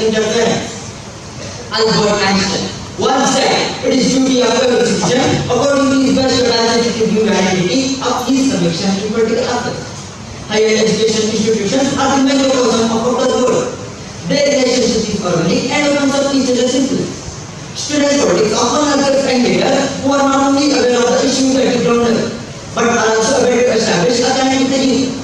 interference. Albert Einstein once said, it is duty of every citizen, according to his best capacity to give validity of his conviction to political aspects. Higher education institutions are the microcosm of outer world. Their relationship is organic and opens up each other's influence. Student politics often occurs and leaders who are not only aware of the issues at the ground level, but are also aware to establish academic thinking.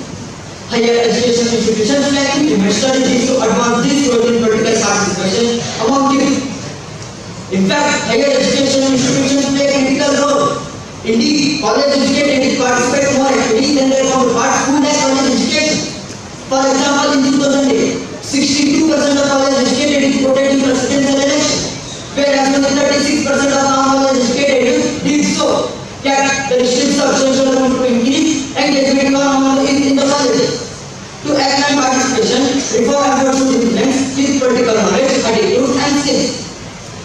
Higher education institutions may implement strategies to advance this role in political participation among youth. In fact, higher education institutions play a critical role. Indeed, college-educated youth participate more actively than their counterparts who lack college education. For example, in 2008, 62% of college-educated youth voted in presidential election, whereas only 36% of non-college-educated youth did so. Yet, there is still substantial room to increase engagement among the youth in the colleges. To expand participation, reform efforts should influence youth political knowledge, attitude, and skills.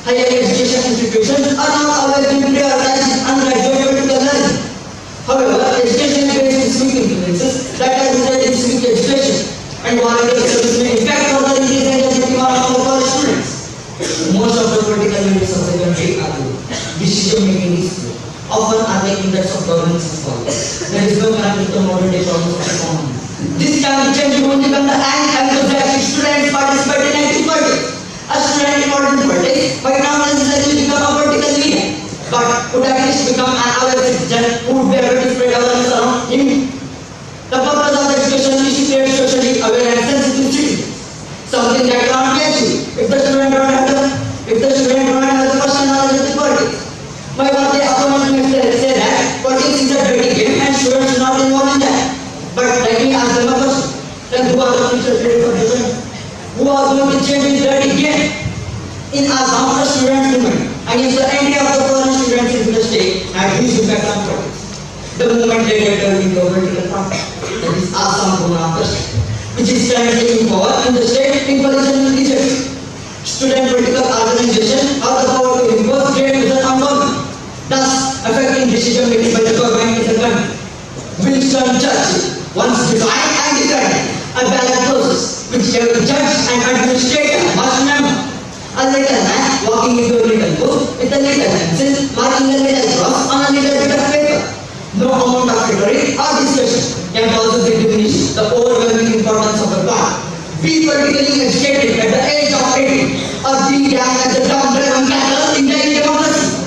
Higher education institutions are not always being prioritized undergraduate political learning. However, education based specific influences that are rooted in civic education and volunteer service may impact further increase engagement among the college students. Most of the political leaders of the country are good. Decision making is slow. Often are the index of governance is falling. There is no connection to the modern day problems of economy. This can be changed only when the enthusiastic students participate in active politics. A student in modern politics might not necessarily become a political leader, but could at least become an aware citizen who would be able to spread awareness around him. The purpose of education is to create socially aware and sensitive citizens, something that cannot be achieved if the student don't have the personal knowledge of the politics. My birthday opponent may say that politics is a dirty game and students should not involve in that. But let me ask them a question. Then who are the future leaders of the country? Who are going to change this dirty game? In Assam, the student movement against the entry of the foreign students into the state had huge impact on politics. The movement later turned into a political party, that is Assam Guna Trust, which is currently in power in the state in position with BJP. Student political organizations have the power to impose great result on government, thus affecting decision making by the government in the country. Winston Churchill once designed and declared a ballot process which every judge and administrator must remember. A little man walking into a little book with a little pencil marking a little cross on a little bit of paper. No amount of rhetoric or discussion can possibly diminish the overwhelming importance of the plan. Be politically educated at the age of 18 or be damned as a dumb driven cattle in the democracy.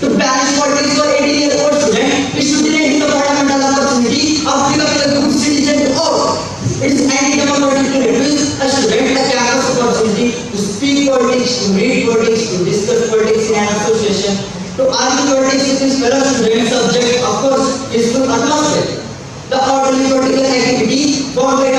To banish politics for 18-year-old student is to deny him the fundamental opportunity of becoming a good citizen to all. It is anti-democratic to refuse a student a campus opportunity to speak politics, to read politics, to discuss politics in an association, to argue politics with his fellow students. Subject, of course, is good atmosphere. The orderly political activity found by